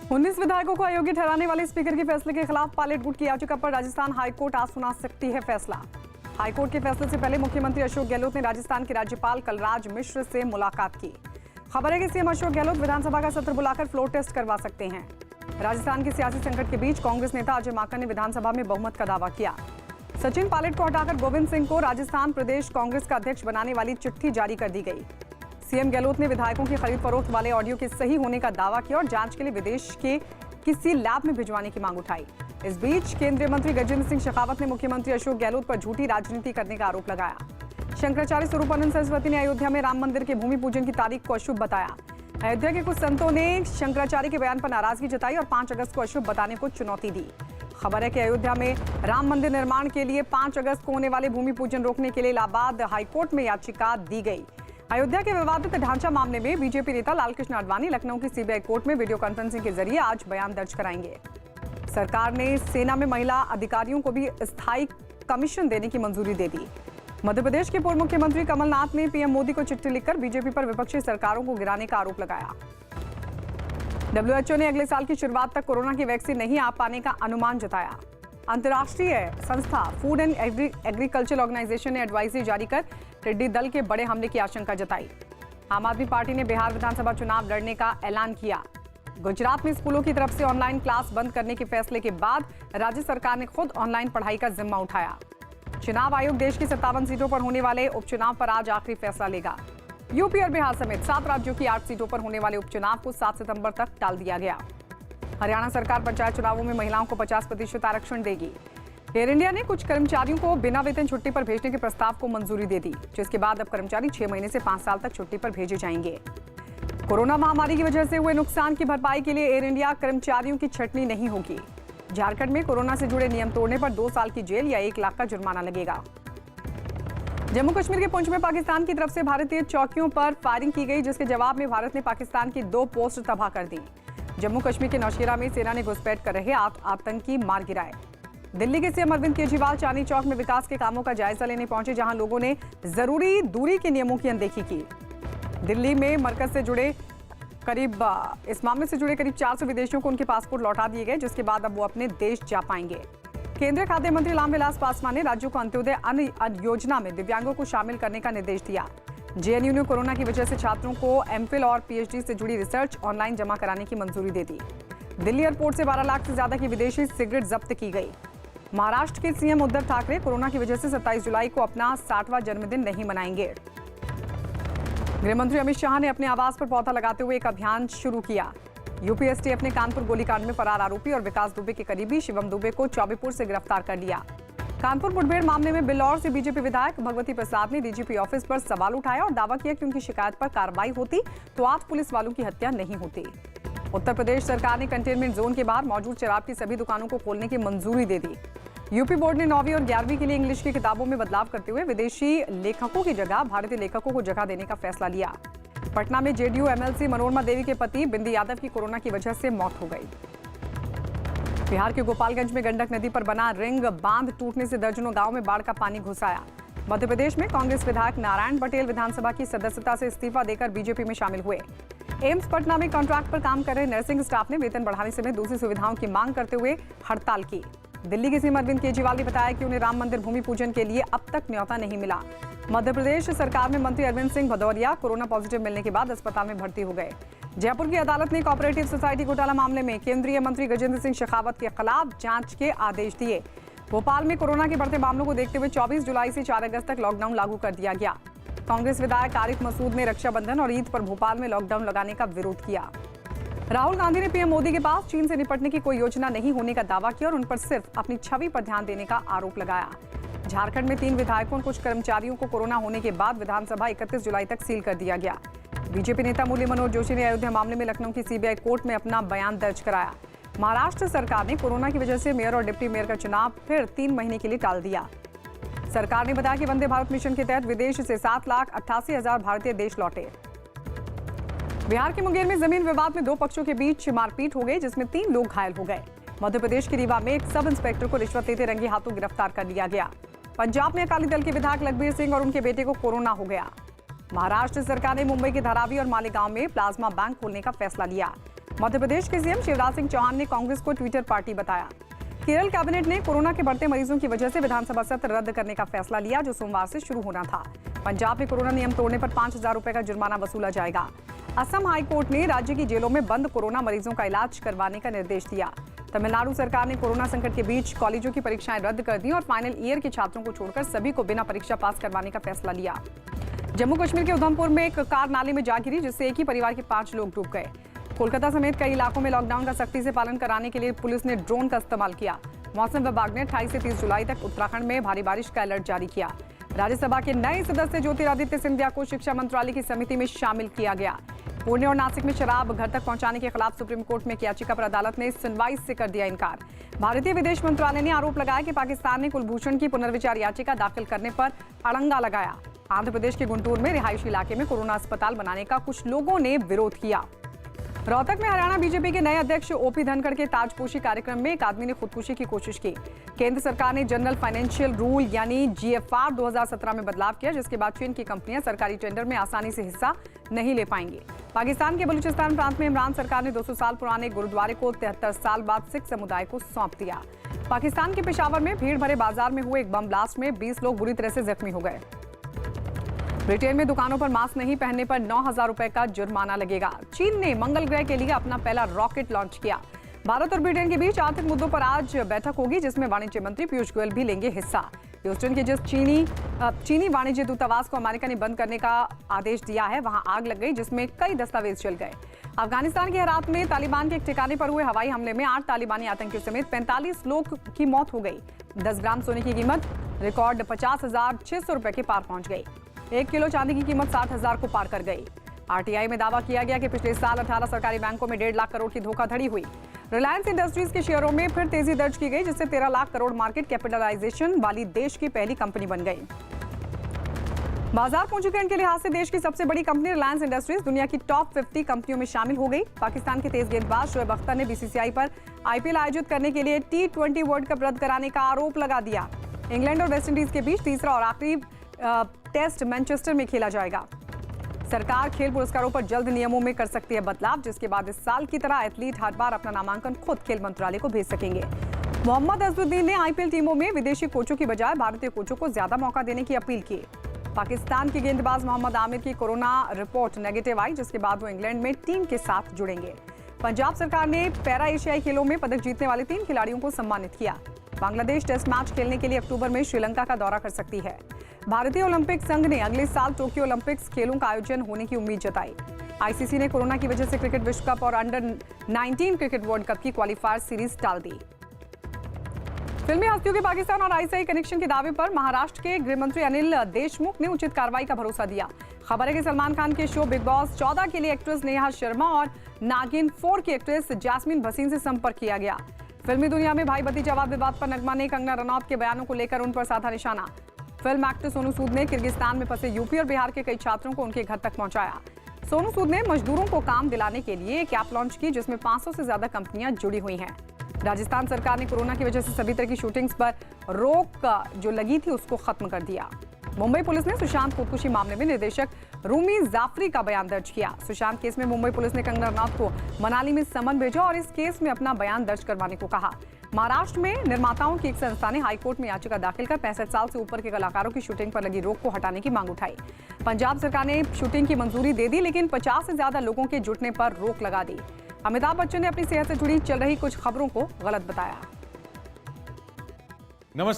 19 विधायकों को अयोग्य ठहराने वाले स्पीकर के फैसले के खिलाफ पायलट गुट की याचिका पर राजस्थान हाईकोर्ट आज सुना सकती है फैसला। हाईकोर्ट के फैसले से पहले मुख्यमंत्री अशोक गहलोत ने राजस्थान के राज्यपाल कलराज मिश्र से मुलाकात की। खबर है कि सीएम अशोक गहलोत विधानसभा का सत्र बुलाकर फ्लोर टेस्ट करवा सकते हैं। राजस्थान के सियासी संकट के बीच कांग्रेस नेता अजय माकन ने विधानसभा में बहुमत का दावा किया। सचिन पायलट को हटाकर गोविंद सिंह को राजस्थान प्रदेश कांग्रेस का अध्यक्ष बनाने वाली चिट्ठी जारी कर दी गई। सीएम गहलोत ने विधायकों की खरीद फरोख्त वाले ऑडियो के सही होने का दावा किया और जांच के लिए विदेश के किसी लैब में भिजवाने की मांग उठाई। इस बीच केंद्रीय मंत्री गजेंद्र सिंह शेखावत ने मुख्यमंत्री अशोक गहलोत पर झूठी राजनीति करने का आरोप लगाया। शंकराचार्य स्वरूपानंद सरस्वती ने अयोध्या में राम मंदिर के भूमि पूजन की तारीख को अशुभ बताया। अयोध्या के कुछ संतों ने शंकराचार्य के बयान पर नाराजगी जताई और 5 अगस्त को अशुभ बताने को चुनौती दी। खबर है कि अयोध्या में राम मंदिर निर्माण के लिए 5 अगस्त को होने वाले भूमि पूजन रोकने के लिए इलाहाबाद हाईकोर्ट में याचिका दी गई। अयोध्या के विवादित ढांचा मामले में बीजेपी नेता लालकृष्ण आडवाणी लखनऊ की सीबीआई कोर्ट में वीडियो कॉन्फ्रेंसिंग के जरिए आज बयान दर्ज कराएंगे। सरकार ने सेना में महिला अधिकारियों को भी स्थायी कमीशन देने की मंजूरी दे दी। मध्य प्रदेश के पूर्व मुख्यमंत्री कमलनाथ ने पीएम मोदी को चिट्ठी लिखकर बीजेपी पर विपक्षी सरकारों को गिराने का आरोप लगाया। WHO ने अगले साल की शुरुआत तक कोरोना की वैक्सीन नहीं आ पाने का अनुमान जताया। अंतर्राष्ट्रीय संस्था फूड एंड एग्रीकल्चर ऑर्गेनाइजेशन ने एडवाइजरी जारी कर टिड्डी दल के बड़े हमले की आशंका जताई। आम आदमी पार्टी ने बिहार विधानसभा चुनाव लड़ने का ऐलान किया। गुजरात में स्कूलों की तरफ से ऑनलाइन क्लास बंद करने के फैसले के बाद राज्य सरकार ने खुद ऑनलाइन पढ़ाई का जिम्मा उठाया। चुनाव आयोग देश की 57 सीटों पर होने वाले उपचुनाव पर आज आखिरी फैसला लेगा। यूपी और बिहार समेत 7 राज्यों की 8 सीटों पर होने वाले उपचुनाव को 7 सितंबर तक टाल दिया गया। हरियाणा सरकार पंचायत चुनावों में महिलाओं को 50% आरक्षण देगी। एयर इंडिया ने कुछ कर्मचारियों को बिना वेतन छुट्टी पर भेजने के प्रस्ताव को मंजूरी दे दी, जिसके बाद अब कर्मचारी 6 महीने से 5 साल तक छुट्टी पर भेजे जाएंगे। कोरोना महामारी की वजह से हुए नुकसान की भरपाई के लिए एयर इंडिया कर्मचारियों की छटनी नहीं होगी। झारखंड में कोरोना से जुड़े नियम तोड़ने पर 2 साल की जेल या 1 लाख का जुर्माना लगेगा। जम्मू कश्मीर के पुंछ में पाकिस्तान की तरफ से भारतीय चौकियों पर फायरिंग की गई, जिसके जवाब में भारत ने पाकिस्तान की 2 पोस्ट तबाह कर दी। जम्मू कश्मीर के नौशेरा में सेना ने घुसपैठ कर रहे आतंकी मार गिराए। दिल्ली के सीएम अरविंद केजरीवाल चांदनी चौक में विकास के कामों का जायजा लेने पहुंचे, जहां लोगों ने जरूरी दूरी के नियमों की अनदेखी की। दिल्ली में मरकज से जुड़े इस मामले से जुड़े करीब 400 विदेशियों को उनके पासपोर्ट लौटा दिए गए, जिसके बाद अब वो अपने देश जा पाएंगे। केंद्रीय खाद्य मंत्री रामविलास पासवान ने राज्यों को अंत्योदय अन्न योजना में दिव्यांगों को शामिल करने का निर्देश दिया। जेएनयू ने कोरोना की वजह से छात्रों को एमफिल और पीएचडी से जुड़ी रिसर्च ऑनलाइन जमा कराने की मंजूरी दे दी। दिल्ली एयरपोर्ट से 12 लाख से ज्यादा की विदेशी सिगरेट जब्त की गई। महाराष्ट्र के सीएम उद्धव ठाकरे कोरोना की वजह से 27 जुलाई को अपना 60वां जन्मदिन नहीं मनाएंगे। गृहमंत्री अमित शाह ने अपने आवास पर पौधा लगाते हुए एक अभियान शुरू किया। यूपीएसटीएफ ने कानपुर गोलीकांड में फरार आरोपी और विकास दुबे के करीबी शिवम दुबे को चौबेपुर से गिरफ्तार कर लिया। कानपुर मुठभेड़ मामले में बिल्लौर से बीजेपी विधायक भगवती प्रसाद ने डीजीपी ऑफिस पर सवाल उठाया और दावा किया कि उनकी शिकायत पर कार्रवाई होती तो 8 पुलिस वालों की हत्या नहीं होती। उत्तर प्रदेश सरकार ने कंटेनमेंट जोन के बाहर मौजूद शराब की सभी दुकानों को खोलने की मंजूरी दे दी। यूपी बोर्ड ने 9वीं और 11वीं के लिए इंग्लिश की किताबों में बदलाव करते हुए विदेशी लेखकों की जगह भारतीय लेखकों को जगह देने का फैसला लिया। पटना में जेडीयू एमएलसी मनोरमा देवी के पति बिंदी यादव की कोरोना की वजह से मौत हो गई। बिहार के गोपालगंज में गंडक नदी पर बना रिंग बांध टूटने से दर्जनों गांव में बाढ़ का पानी घुस आया। मध्य प्रदेश में कांग्रेस विधायक नारायण पटेल विधानसभा की सदस्यता से इस्तीफा देकर बीजेपी में शामिल हुए। एम्स पटना में कॉन्ट्रैक्ट पर काम कर रहे नर्सिंग स्टाफ ने वेतन बढ़ाने समेत दूसरी सुविधाओं की मांग करते हुए हड़ताल की। दिल्ली के सीएम अरविंद केजरीवाल ने बताया कि उन्हें राम मंदिर भूमि पूजन के लिए अब तक न्योता नहीं मिला। मध्य प्रदेश सरकार में मंत्री अरविंद सिंह भदौरिया कोरोना पॉजिटिव मिलने के बाद अस्पताल में भर्ती हो गए। जयपुर की अदालत ने कोऑपरेटिव सोसाइटी घोटाला मामले में केंद्रीय मंत्री गजेंद्र सिंह शेखावत के खिलाफ जांच के आदेश दिए। भोपाल में कोरोना के बढ़ते मामलों को देखते हुए 24 जुलाई से 4 अगस्त तक लॉकडाउन लागू कर दिया गया। कांग्रेस विधायक आरिफ मसूद ने रक्षाबंधन और ईद पर भोपाल में लॉकडाउन लगाने का विरोध किया। राहुल गांधी ने पीएम मोदी के पास चीन से निपटने की कोई योजना नहीं होने का दावा किया और उन पर सिर्फ अपनी छवि पर ध्यान देने का आरोप लगाया। झारखंड में 3 विधायकों और कुछ कर्मचारियों को कोरोना होने के बाद विधानसभा 31 जुलाई तक सील कर दिया गया। बीजेपी नेता मुरली मनोहर जोशी ने अयोध्या मामले में लखनऊ की सीबीआई कोर्ट में अपना बयान दर्ज कराया। महाराष्ट्र सरकार ने कोरोना की वजह से मेयर और डिप्टी मेयर का चुनाव फिर 3 महीने के लिए टाल दिया। सरकार ने बताया कि वंदे भारत मिशन के तहत विदेश से 7,88,000 भारतीय देश लौटे। बिहार के मुंगेर में जमीन विवाद में 2 पक्षों के बीच मारपीट हो गई, जिसमें 3 लोग घायल हो गए। मध्य प्रदेश के रीवा में एक सब इंस्पेक्टर को रिश्वत लेते रंगे हाथों गिरफ्तार कर लिया गया। पंजाब में अकाली दल के विधायक लखबीर सिंह और उनके बेटे को कोरोना हो गया। महाराष्ट्र सरकार ने मुंबई के धारावी और मालेगांव में प्लाज्मा बैंक खोलने का फैसला लिया। मध्य प्रदेश के सीएम शिवराज सिंह चौहान ने कांग्रेस को ट्विटर पार्टी बताया। केरल कैबिनेट ने कोरोना के बढ़ते मरीजों की वजह से विधानसभा सत्र रद्द करने का फैसला लिया, जो सोमवार से शुरू होना था। पंजाब में कोरोना नियम तोड़ने पर 5,000 रुपए का जुर्माना वसूला जाएगा। असम हाईकोर्ट ने राज्य की जेलों में बंद कोरोना मरीजों का इलाज करवाने का निर्देश दिया। तमिलनाडु सरकार ने कोरोना संकट के बीच कॉलेजों की परीक्षाएं रद्द कर दी और फाइनल ईयर के छात्रों को छोड़कर सभी को बिना परीक्षा पास करवाने का फैसला लिया। जम्मू कश्मीर के उधमपुर में एक कार नाले में जा गिरी, जिससे एक ही परिवार के 5 लोग डूब गए। कोलकाता समेत कई इलाकों में लॉकडाउन का सख्ती से पालन कराने के लिए पुलिस ने ड्रोन का इस्तेमाल किया। मौसम विभाग ने 28 से 30 जुलाई तक उत्तराखंड में भारी बारिश का अलर्ट जारी किया। राज्यसभा के नए सदस्य ज्योतिरादित्य सिंधिया को शिक्षा मंत्रालय की समिति में शामिल किया गया। पुणे और नासिक में शराब घर तक पहुंचाने के खिलाफ सुप्रीम कोर्ट में एक याचिका पर अदालत ने सुनवाई से कर दिया इनकार। भारतीय विदेश मंत्रालय ने आरोप लगाया कि पाकिस्तान ने कुलभूषण की पुनर्विचार याचिका दाखिल करने पर अड़ंगा लगाया। आंध्र प्रदेश के गुंटूर में रिहायशी इलाके में कोरोना अस्पताल बनाने का कुछ लोगों ने विरोध किया। रोहतक में हरियाणा बीजेपी के नए अध्यक्ष ओपी धनखड़ के ताजपोशी कार्यक्रम में एक आदमी ने खुदकुशी की कोशिश की। केंद्र सरकार ने जनरल फाइनेंशियल रूल यानी जीएफआर 2017 में बदलाव किया, जिसके बाद चीन की कंपनियां सरकारी टेंडर में आसानी से हिस्सा नहीं ले पाएंगी। पाकिस्तान के बलूचिस्तान प्रांत में इमरान सरकार ने 200 साल पुराने गुरुद्वारे को 73 साल बाद सिख समुदाय को सौंप दिया। पाकिस्तान के पेशावर में भीड़ भरे बाजार में हुए एक बम ब्लास्ट में 20 लोग बुरी तरह से जख्मी हो गए। ब्रिटेन में दुकानों पर मास्क नहीं पहनने पर 9,000 रुपए का जुर्माना लगेगा। चीन ने मंगल ग्रह के लिए अपना पहला रॉकेट लॉन्च किया। भारत और ब्रिटेन के बीच आर्थिक मुद्दों पर आज बैठक होगी, जिसमें वाणिज्य मंत्री पीयूष गोयल भी लेंगे हिस्सा। ह्यूस्टन के जिस चीनी वाणिज्य दूतावास को अमेरिका ने बंद करने का आदेश दिया है, वहां आग लग गई, जिसमें कई दस्तावेज जल गए। अफगानिस्तान के हेरात में तालिबान के एक ठिकाने पर हुए हवाई हमले में 8 तालिबानी आतंकियों समेत 45 लोग की मौत हो गई। 10 ग्राम सोने की कीमत रिकॉर्ड 50,600 रुपए के पार पहुंच गई। 1 किलो चांदी की कीमत 60,000 को पार कर गई। आरटीआई में दावा किया गया कि पिछले साल 18 सरकारी बैंकों में 1.5 लाख करोड़ की धोखाधड़ी हुई। रिलायंस इंडस्ट्रीज के शेयरों में फिर तेजी दर्ज की गई, जिससे 13 लाख करोड़ मार्केट कैपिटलाइजेशन वाली देश की पहली कंपनी बन गई। बाजार पूंजीकरण के लिहाज से देश की सबसे बड़ी कंपनी रिलायंस इंडस्ट्रीज दुनिया की टॉप 50 कंपनियों में शामिल हो गई। पाकिस्तान के तेज गेंदबाज शोएब अख्तर ने बीसीसीआई पर आईपीएल आयोजित करने के लिए T20 वर्ल्ड कप रद्द कराने का आरोप लगा दिया। इंग्लैंड और वेस्टइंडीज के बीच तीसरा और आखिरी टेस्ट मैनचेस्टर में खेला जाएगा। सरकार खेल पुरस्कारों पर जल्द नियमों में कर सकती है बदलाव, जिसके बाद इस साल की तरह एथलीट हर बार अपना नामांकन खुद खेल मंत्रालय को भेज सकेंगे। मोहम्मद अजहरुद्दीन ने आईपीएल टीमों में विदेशी कोचों की बजाय भारतीय कोचों को ज्यादा मौका देने की अपील की। पाकिस्तान के गेंदबाज मोहम्मद आमिर की कोरोना रिपोर्ट नेगेटिव आई, जिसके बाद वो इंग्लैंड में टीम के साथ जुड़ेंगे। पंजाब सरकार ने पैरा एशियाई खेलों में पदक जीतने वाले 3 खिलाड़ियों को सम्मानित किया। बांग्लादेश टेस्ट मैच खेलने के लिए अक्टूबर में श्रीलंका का दौरा कर सकती है। भारतीय ओलंपिक संघ ने अगले साल टोक्यो ओलंपिक्स खेलों का आयोजन होने की उम्मीद जताई। आईसीसी ने कोरोना की वजह से क्रिकेट विश्व कप और अंडर-19 क्रिकेट वर्ल्ड कप की क्वालिफायर सीरीज टाल दी। फिल्मी हस्तियों के पाकिस्तान और आईएसआई कनेक्शन के दावे पर महाराष्ट्र के गृह मंत्री अनिल देशमुख ने उचित कार्रवाई का भरोसा दिया। खबर है कि सलमान खान के शो बिग बॉस 14 के लिए एक्ट्रेस नेहा शर्मा और नागिन 4 की एक्ट्रेस जैस्मीन भसीन से संपर्क किया गया। फिल्मी दुनिया में भाई भतीजावाद विवाद पर नगमा ने कंगना रनौत के बयानों को लेकर उन पर साधा निशाना। फिल्म एक्टर सोनू सूद ने किर्गिस्तान में फंसे यूपी और बिहार के कई छात्रों को उनके घर तक पहुंचाया। सोनू सूद ने मजदूरों को काम दिलाने के लिए एक ऐप लॉन्च की, जिसमें 500 से ज्यादा कंपनियां जुड़ी हुई हैं। राजस्थान सरकार ने कोरोना की वजह से सभी तरह की शूटिंग्स पर रोक जो लगी थी उसको खत्म कर दिया। मुंबई पुलिस ने सुशांत खुदकुशी मामले में निर्देशक रूमी जाफरी का बयान दर्ज किया। सुशांत केस में मुंबई पुलिस ने कंगना रनौत को मनाली में समन भेजा और इस केस में अपना बयान दर्ज करवाने को कहा। महाराष्ट्र में निर्माताओं की एक संस्था ने हाईकोर्ट में याचिका दाखिल कर 65 साल से ऊपर के कलाकारों की शूटिंग पर लगी रोक को हटाने की मांग उठाई। पंजाब सरकार ने शूटिंग की मंजूरी दे दी, लेकिन 50 से ज्यादा लोगों के जुटने पर रोक लगा दी। अमिताभ बच्चन ने अपनी सेहत से जुड़ी चल रही कुछ खबरों को गलत बताया। नमस्ते।